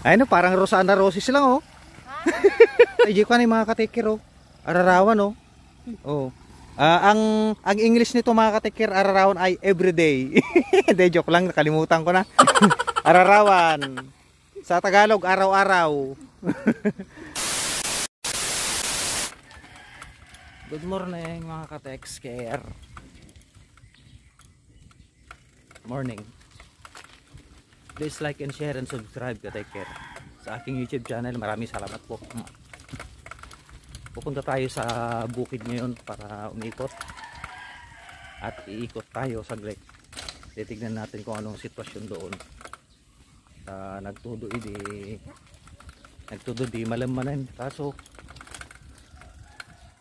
Ay no, parang Rosana Roses lang oh. Ay di ko na yung mga katikir oh. Ararawan oh. Oh. Ang English nito mga katikir, ararawan ay everyday. Hindi, joke lang, nakalimutan ko na. Ararawan. Sa Tagalog, araw-araw. Good morning mga kateksker. Morning. Please like and share and subscribe kateksker sa aking YouTube channel. Maraming salamat po. Pupunta tayo sa bukid ngayon para umikot at iikot tayo saglit. Titignan natin kung anong sitwasyon doon. Nagtudo di malamanan, kaso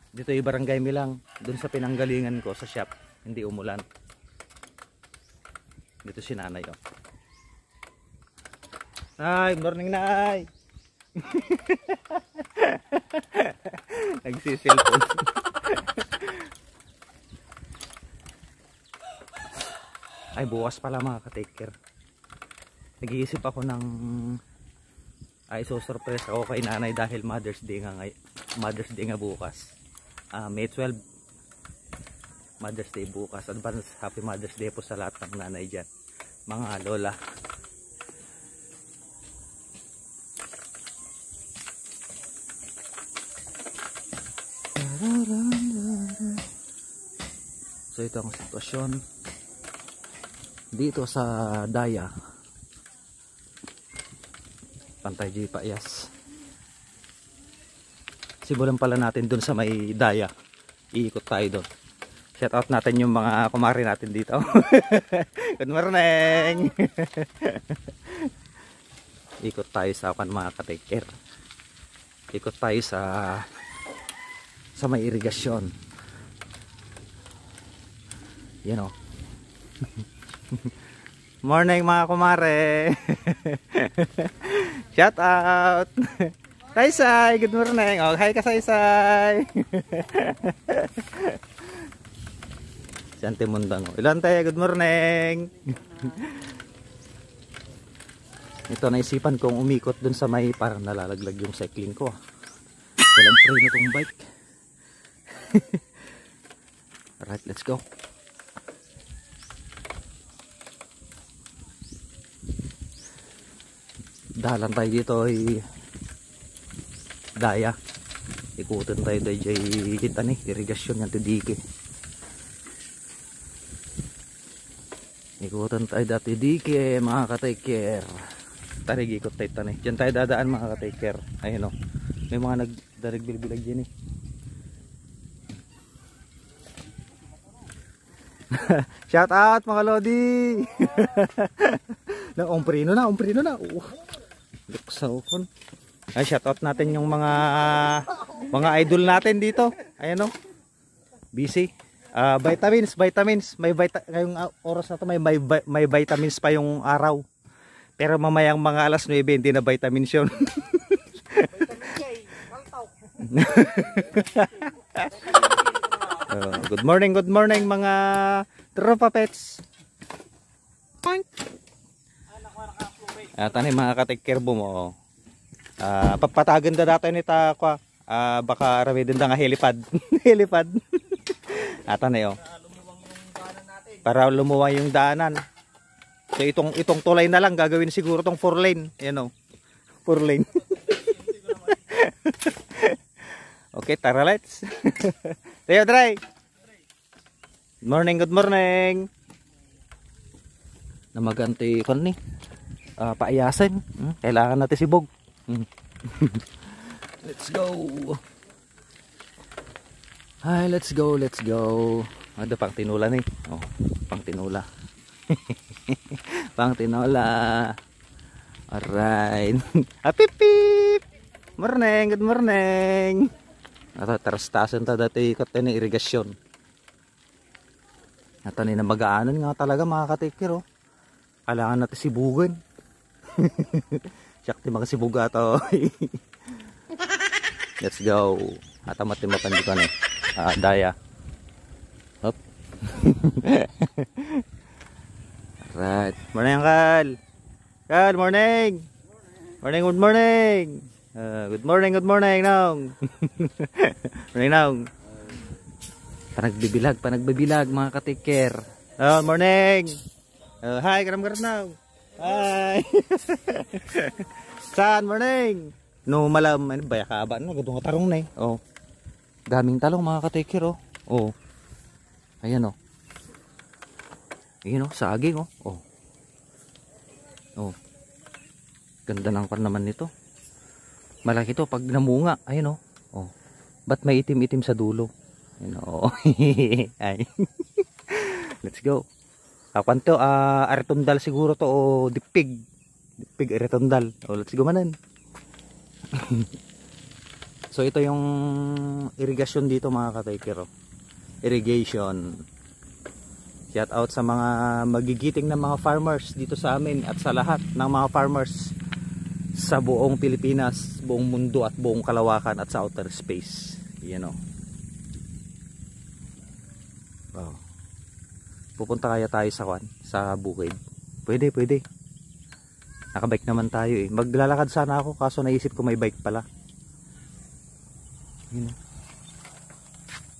dito yung barangay Milang, doon sa pinanggalingan ko sa shop, hindi umulan. Dito si nanay oh. Nay, morning nay. Nagsisilpon. Ay bukas pala mga ka-taker. Nag-iisip ako ng surprise ako kay nanay dahil Mother's Day nga bukas. May 12 Mother's Day bukas. Advance Happy Mother's Day po sa lahat ng nanay dyan, mga lola. So ito ang sitwasyon dito sa Daya Pantay G Paiyas. Simulan pala natin dun sa may Daya, iikot tayo doon. Shout out natin yung mga kumari natin dito. Good morning. Ikot tayo sa mga ka-taker. Ikot tayo sa may irigasyon. You know. Morning mga kumare. Shout out. Saysay, good morning. Oh, hi ka Saysay. Si Ante Mundang. Ilan tayo, good morning. Ito naisipan kong umikot dun sa may parang nalalaglag yung cycling ko. Walang frame itong bike. Alright, let's go. Dahalan tayo dito ay Daya. Ikutin tayo dahil kita ni irigasyon yung tidiki. Ikutin tayo dati tidiki mga ka-taker. Tarig ikot tayo tani. Diyan tayo dadaan mga ka-taker. Ayun o. May mga nagdarig bilbilag dyan eh. Shout out mga lodi. Umprino na. Luksawon. Ay, shout out natin yung mga idol natin dito. Ayan o. Busy. Vitamins. May ngayong oras na to may vitamins pa yung araw. Pero mamayang mga alas 9 hindi na vitamins yun. Good morning mga tropa pets. Tani mga ka-taker mo. Papatagan da dato nita kwa. Baka rami din nga helipad. Helipad. Tani oh. Para lumuwang yung daanan. So itong tulay na lang gagawin siguro tong 4 lane. Ayan oh. 4 lane. Okay, tara let's. Tayo dry. Good morning. Namaganti kon ni. Paayasan. Kailangan natin sibog. Let's go. Hi, let's go. Ada pang tinula ni. Oh, pang tinula. Pang tinola. Alright. Pip pip. Good morning. Tarastasan ta dati ikot ni irigasyon. Natani na magaanan nga talaga mga ka-taker oh. Kailangan natin sibugan. Sakti mga sibuga to. Let's go. Atamatimatan dito ni Daya. Hop. Right. Morning Kal. Kal, morning. Morning, good morning. Good morning, good morning, Nong. Morning, Nong. Panagbibilag mga katiker. Morning. Hi, garam-garam Nong. Hi. Saan, morning. No, malam, ano ba, yakaba, no, gadong tarong na eh. Oh. Daming talong mga katiker, oh. Oh. Ayan, oh. Ayan, oh, saging, oh. Oh. Oh. Ganda ng pan naman nito. Malaki to pag namunga. Ayun oh. Oh. Ba't may itim-itim sa dulo? Ayun oh. Ay. Let's go. Kapan to? Aretondal siguro to o dipig. Dipig aretondal. Oh, let's go manan. So ito yung irrigation dito mga katiker. Oh. Irrigation. Shout out sa mga magigiting ng mga farmers dito sa amin at sa lahat ng mga farmers sa buong Pilipinas, buong mundo at buong kalawakan at sa outer space. Yan o. Wow. Pupunta kaya tayo sa bukid? Pwede. Nakabike naman tayo eh. Maglalakad sana ako kaso naisip ko may bike pala. Yan o.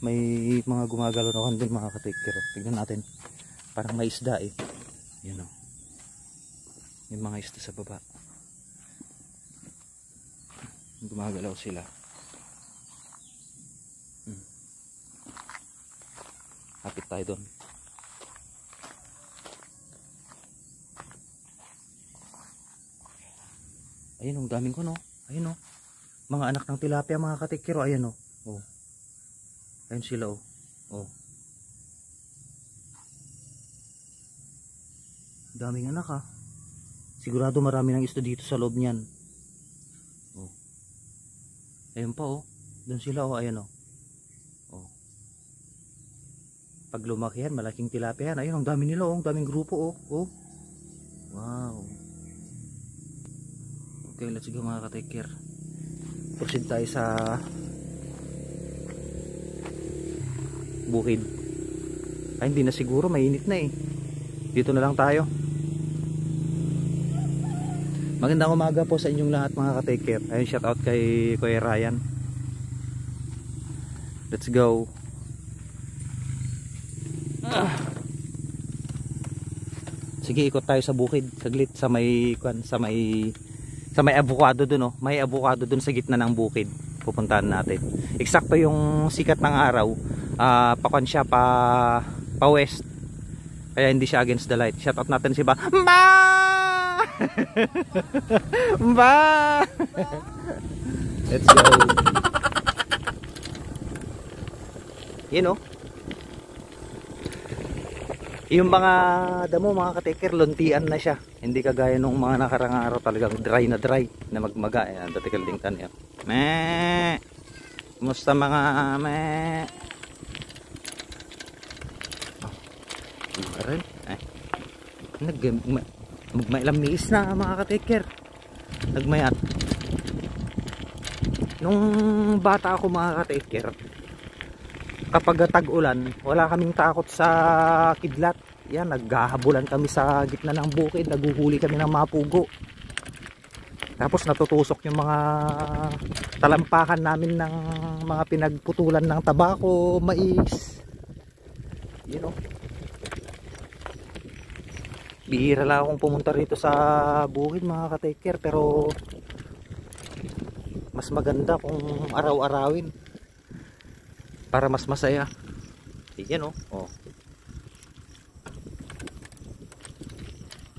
May mga gumagalaw na kandil mga katiker. Tignan natin. Parang may isda eh. Yan o. May mga isda sa baba. Gumagalaw sila. Hapit tayo doon. Ayun, ang daming ko no. Ayun oh. Mga anak ng tilapia mga katikero. Ayun oh. Oh. Ayun sila oh. Oh. Daming anak ha. Sigurado marami ng isda dito sa loob niyan. Oh. Ayun pa oh. Doon sila oh. Ayun oh. Oh. Pag lumaki yan, malaking tilapia yan. Ayun, ang dami nila oh. Ang daming grupo oh. Oh. Wow. Okay, let's go mga ka-take care. Proceed tayo sa bukid. Ay, hindi na siguro. Mainit na eh. Dito na lang tayo. Magandang umaga po sa inyong lahat mga ka-take care. Ayun, shout out kay Kuya Ryan. Let's go. Sige, ikot tayo sa bukid. Saglit sa may avocado dun oh. May avocado dun sa gitna ng bukid. Pupuntahan natin. Eksakto yung sikat ng araw. Pakwan siya pa west. Kaya hindi siya against the light. Shout out natin si Ba. Ba! Ba! Let's go. Yun oh. Yung mga damo mga ka-taker, luntian na siya. Hindi kagaya nung mga nakarang araw talagang dry na magmaga. Ayan, dati kalingtan yan. Meh! Kumusta mga meh? Rin. Ay. Magmailang miis na mga ka-taker. Nagmayat. Nung bata ako mga ka-taker, kapag tag-ulan, wala kaming takot sa kidlat. Yan, naghahabulan kami sa gitna ng bukid, naguhuli kami ng mga pugo. Tapos natutusok yung mga talampakan namin ng mga pinagputulan ng tabako, mais. You know. Bihira lang akong pumunta rito sa bukid mga ka-taker, pero mas maganda kung araw-arawin para mas masaya. Yan oh. Oh.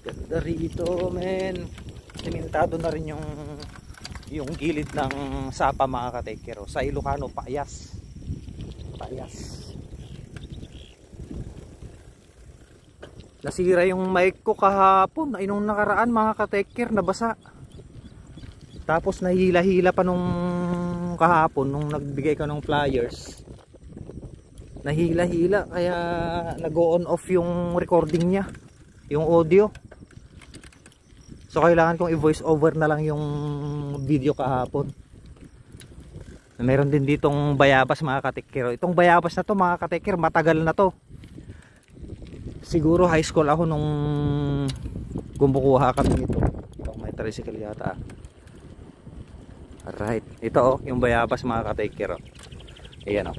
Ganda rito, men. Simentado na rin yung gilid ng sapa mga ka-taker. Sa Ilocano, paayas. Paayas. Nasira yung mic ko kahapon. Ay nung nakaraan mga ka-taker, nabasa. Tapos nahila-hila pa nung kahapon nung nagbigay ka ng flyers. Nahila-hila kaya nag-go on off yung recording niya, yung audio. So kailangan kong i-voice over na lang yung video kahapon. Meron din ditong bayabas mga katikero. Itong bayabas na to mga katikero, matagal na to. Siguro high school ako nung gumukuha kami nito. May tricycle yata. Alright. Ito yung bayabas mga ka-take care Ayan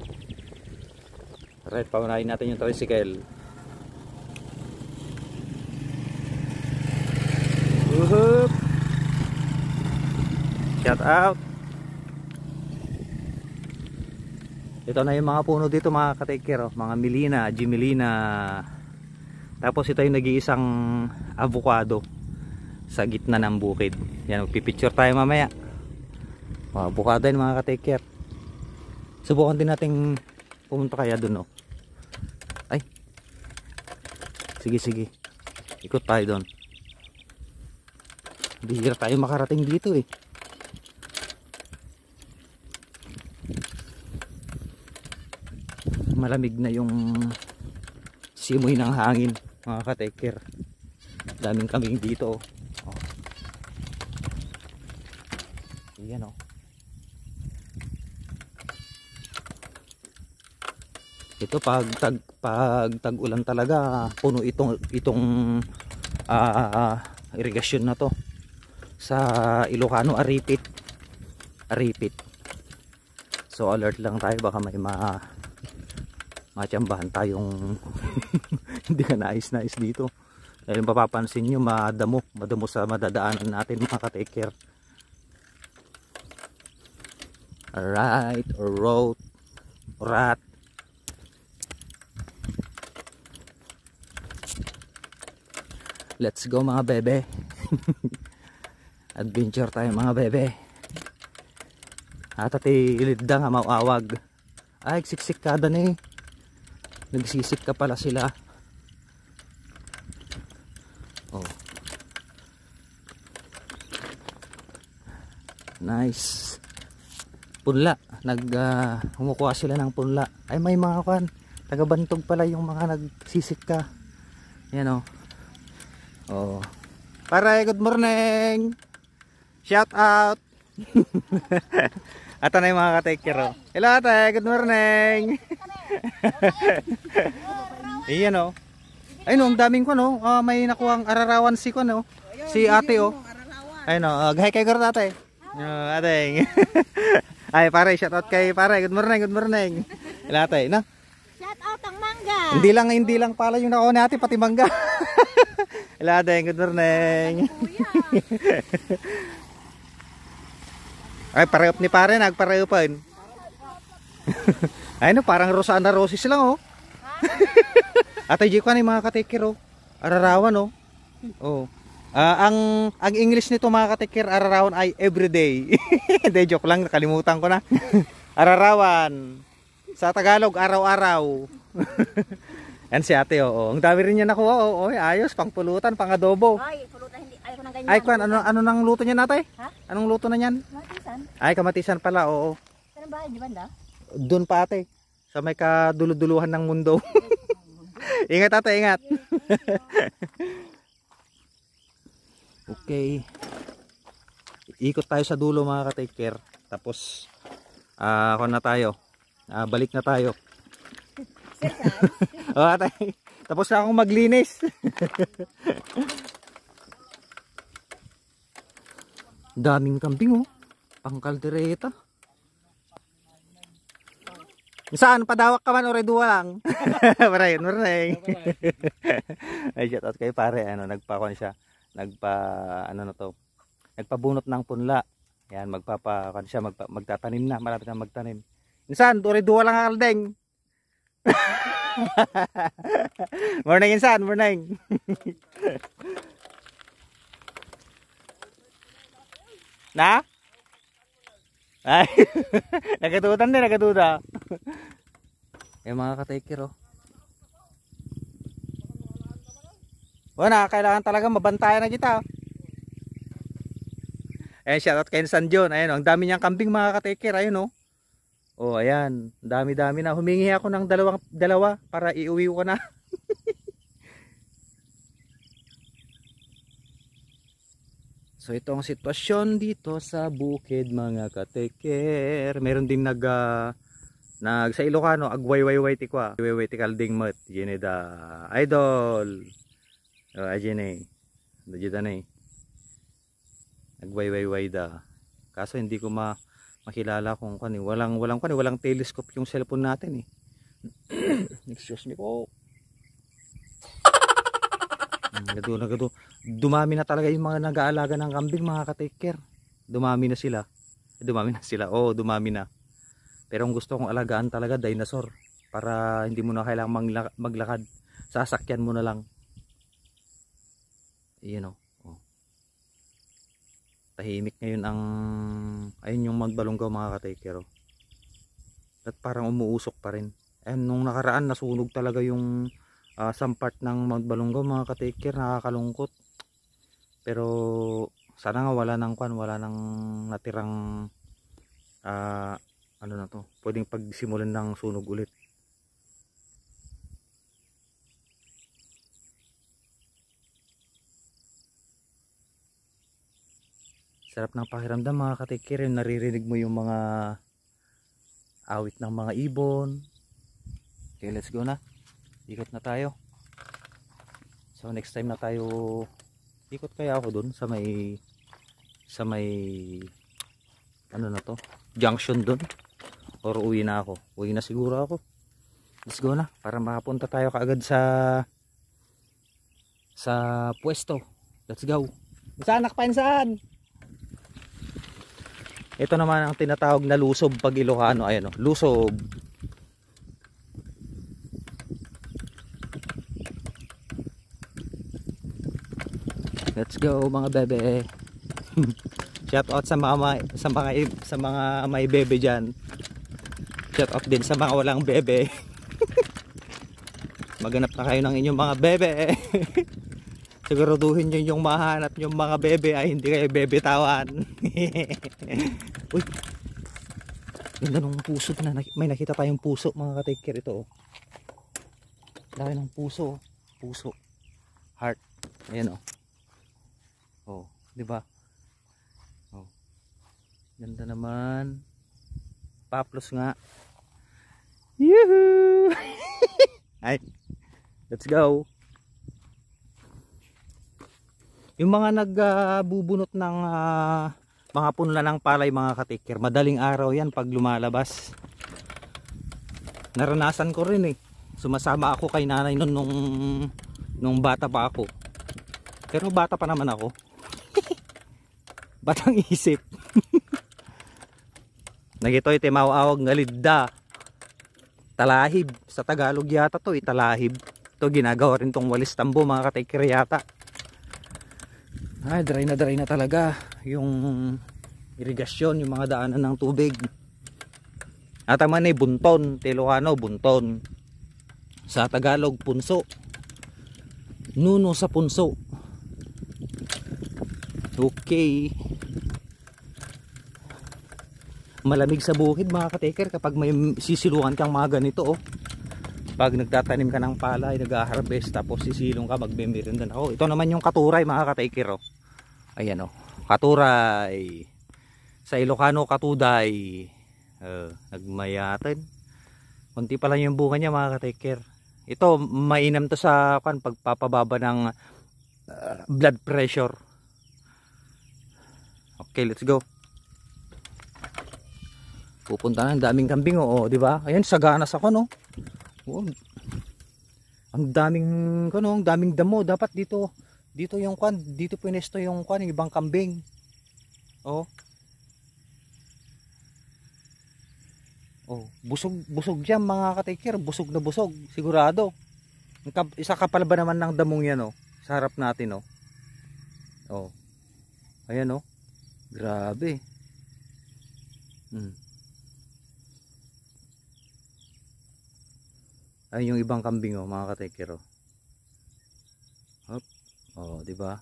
Alright, paunahin natin yung tricycle. Woohoo! Shout out! Ito na yung mga puno dito mga ka-take care mga Milina, Gimelina. Tapos ito yung nag-iisang avocado sa gitna ng bukid. Yan, magpipicture tayo mamaya. Avocado yun mga ka-take care. Subukan din natin pumunta kaya dun Ay. Sige. Ikot tayo dun. Bihira tayo makarating dito Malamig na yung simoy ng hangin mga ka-take care. Daming kambing dito Ayan Ito pag tag-ulan talaga puno itong irigasyon na to sa Ilocano. Aripit. So alert lang tayo, baka may matsambahan tayong hindi ka nais dito. Dahil mapapansin nyo madamo sa madadaanan natin mga ka-take care. Alright, or rat. Let's go mga bebe. Adventure tayo mga bebe. At ilid nga mauawag. Ay, siksik kada na Nagsisik ka pala sila. Nice. Punla. Humukuha sila ng punla. Ay, may mga taga-bantog pala yung mga nagsisik ka. Yan Pare, good morning. Shout out. Ato na yung mga ka-take care Hello ate, good morning. Ayan Ay ang daming may nakuhang ararawan si si ate Ayun gahay kay garo ate. Ate. Ay pare, shout out kay pare. Good morning. Hello ate, Shout out ang mangga. Hindi lang pala yung nakuha ni ate, pati mangga. Hello ate, good morning. Ay, pareop ni pare, nagpareopan. Ay parang Rosana Roses lang Ate G ko mga ka-take ararawan ang English nito mga ka-take ararawan ay everyday. Hindi, joke lang, nakalimutan ko na. Ararawan. Sa Tagalog, araw-araw. Yan si ate Ang dami rin niya nakuha ayos, pang pulutan, pang adobo. Ay, pulutan hindi. Ayoko nang ganyan. Ay, ano nang luto niya natay? Ha? Anong luto na niyan? Kamatisan. Ay, kamatisan pala, Saan ba? Di banda? Doon pa ate, sa may kaduluduluhan ng mundo. Ingat ate, ingat. Okay. Ikot tayo sa dulo mga ka-take care. Tapos, na tayo. Balik na tayo. Ate, tapos na akong maglinis. Daming kambing pang kaldereta. Saan? Padawak ka man o redua lang? Maray. Ay, shout out kay pare. Nagpakon siya. Nagpabunot ng punla. Yan, magtatanim na. Malapit na magtanim. Saan? O redua lang ang kaldeng. Morning insan, morning. Na? Ay, nagatuda. Mga ka-take care kailangan talaga mabantayan na kita. Ayan, shoutout kay San John. Ayan ang dami niyang kambing mga ka-take care. Ayun ayan, dami na. Humingi ako ng dalawa para iuwi ko na. So ito ang sitwasyon dito sa bukid mga ka-take care. Meron din sa Ilocano agwayway tikwa. Wayway tikalding mat. Yun da idol. Ajene. Dajita na Agwayway da. Kaso hindi ko makilala kung walang telescope yung cellphone natin eh. Excuse me po. Gado. Dumami na talaga yung mga nag-aalaga ng kambing, mga ka-take care. Dumami na sila. Oo, dumami na. Pero ang gusto kong alagaan talaga dinosaur, para hindi mo na kailangang maglakad. Sasakyan mo na lang. Ayun oh. Tahimik ngayon ayun yung magbalonggaw, mga ka-take care. At parang umuusok pa rin. And nung nakaraan nasunog talaga yung some part ng Mount Balongaw, mga ka-take care. Nakakalungkot. Pero sana nga wala nang natirang ano na to, pwedeng pagsimulan ng sunog ulit. Sarap ng pakiramdam, mga ka-take care, naririnig mo yung mga awit ng mga ibon. Okay, let's go na. Ikot na tayo. So next time na tayo ikot kaya ako dun sa may ano na to, junction dun, or uwi na ako. Uwi na siguro ako. Let's go na para makapunta tayo kaagad sa pwesto. Let's go. Saan nakpainsan? Ito naman ang tinatawag na lusob pag Ilocano. Ayan o, lusob. Let's go, mga bebe. Shout out sa mga may bebe diyan. Shout out din sa mga walang bebe. Maghanap na kayo ng inyong mga bebe. Siguraduhin nyo yung mahanap yung mga bebe ay hindi kayo bebetawan. Uy, ganda ng puso na. May nakita tayong puso, mga ka-take care. Ito oh. Laki ng puso. Puso, heart. Ayan oh. Oh, di ba? Oh. Ganda naman. Paplos nga. Yuhu! Ay, let's go. Yung mga nagbubunot ng mga punla ng palay, mga ka-take care, madaling araw yan pag lumalabas. Naranasan ko rin eh. Sumasama ako kay nanay nung bata pa ako. Pero bata pa naman ako. Batang isip. Nagito'y timawawag nga lidda. Talahib. Sa Tagalog yata to talahib. Ito ginagawa rin tong walis tambo, mga ka-take care yata. Ay, dry na talaga yung irigasyon, yung mga daanan ng tubig. At naman ay bunton, Ilocano bunton. Sa Tagalog punso. Nuno sa punso. Okay. Malamig sa bukid, mga ka-taker, kapag may sisilukan kang mga ganito oh. Pag nagtatanim ka ng palay, nag-harvest, tapos sisilong ka, magmimirinda na ako. Ito naman yung katuray, mga ka-taker oh. Ayan oh, katuray. Sa Ilocano, katuday. Nagmayatin. Kunti pa lang yung bunga niya, mga ka-taker. Ito, mainam to sa pagpapababa ng blood pressure. Okay, let's go. Pupunta na, ang daming kambing oh, di ba? Ayan, saganas ako no. Oh, ang daming damo. Dapat dito yung dito pinesto yung yung ibang kambing. Oh. Oh, busog diyan, mga ka-taker, busog na busog, sigurado. Isa kapal ba naman ng damong yan oh, sa harap natin oh. Oh. Ayan oh. Grabe. Ay yung ibang kambing oh, mga ka-taker oh. Hop. Oh, di ba?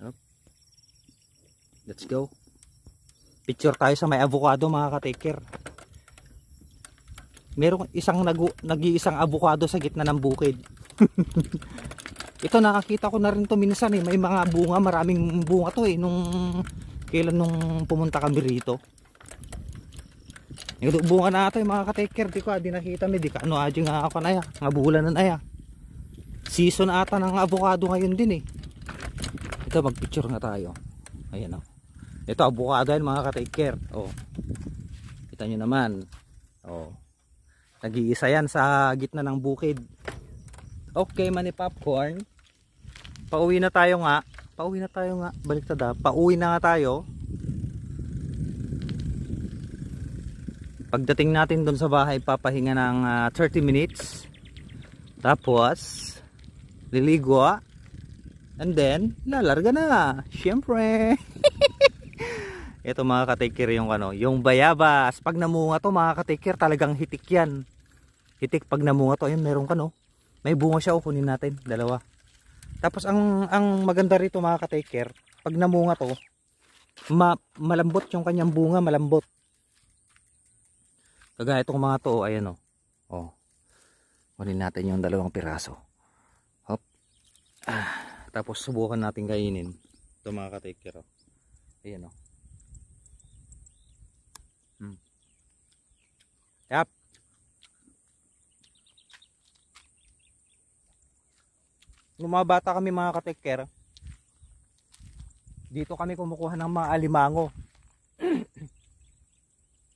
Hop. Let's go. Picture tayo sa may avocado, mga ka-taker. Merong isang nag-iisang avocado sa gitna ng bukid. Ito nakakita ko na rin to minsan eh. May mga bunga, maraming bunga to eh nung pumunta kami rito. Yung bunga na ito, mga ka-taker, di ko di nakita mi, di ka ano aji nga ako na ya, nga bulan na ya. Season ata ng avocado ngayon din eh. Ito, magpicture nga tayo. Ayan o. Ito, avocado yan mga ka-take care. Oh. Kita nyo naman. Oh. Nag-iisa yan sa gitna ng bukid. Okay, mani popcorn. Pauwi na tayo nga. Baliktad ha. Pauwi na nga tayo. Pagdating natin doon sa bahay, papahinga ng 30 minutes. Tapos liligo. And then lalarga na. Syempre. Ito mga ka-take yung ano, yung bayabas. Pag namunga to mga ka-take talagang hitik yan. Hitik pag namunga to. Ayun, meron ka no. May bunga siya, kunin natin, dalawa. Tapos ang maganda rito mga ka-take, pag namunga to, malambot yung kanyang bunga, malambot. Kagaya itong mga to, ayan o. Oh. Kunin natin yung dalawang piraso. Hop. Tapos subukan natin kainin. Ito mga ka-take, oh. Ayan o. Yap. Nung mga bata kami mga ka-take, dito kami kumukuha ng mga alimango.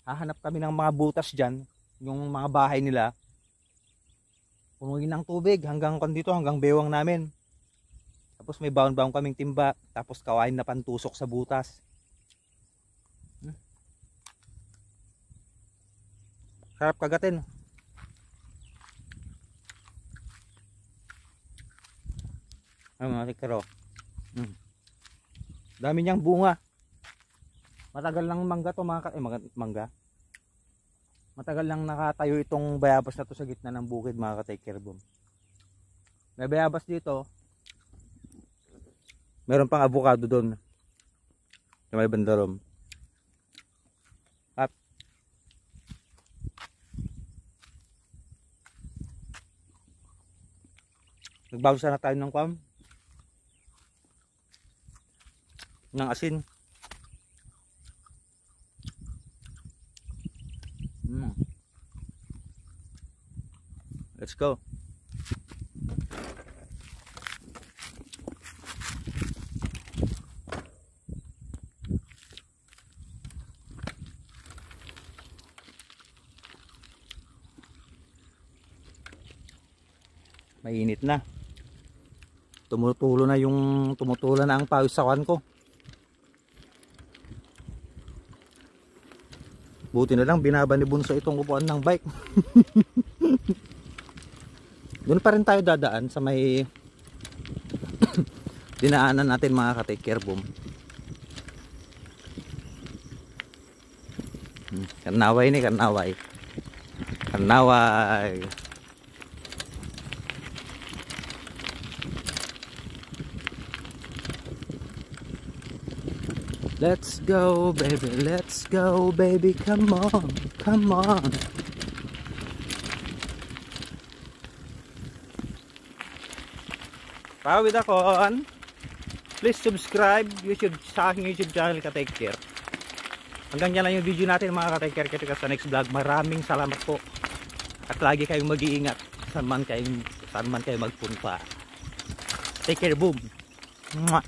Hahanap kami ng mga butas dyan, yung mga bahay nila. Punuin ng tubig hanggang dito, hanggang bewang namin. Tapos may baon-baon kaming timba, tapos kawain na pantusok sa butas. Sarap kagatin. Ay mga tikero. Dami niyang bunga. Matagal lang mangga to mangga. Matagal lang nakatayo itong bayabas na to sa gitna ng bukid mga ka-take boom. May bayabas dito. Meron pang avocado doon. Sa may bandarom. Nagbago sana tayo ng asin. Let's go. Mainit na. Tumutulo na ang pawis sa kan ko. Buti na lang binaba ni Bunso itong upuan ng bike. Doon pa rin tayo dadaan sa may dinaanan natin mga ka-take boom. Karnaway ni Karnaway. Let's go baby, come on. Pawid akon. Please subscribe sa aking YouTube channel ka-take care. Hanggang yan lang yung video natin mga ka-take care. Kita sa next vlog. Maraming salamat po. At lagi kayong mag-iingat saan man kayo magpunta. Take care boom. Mwah.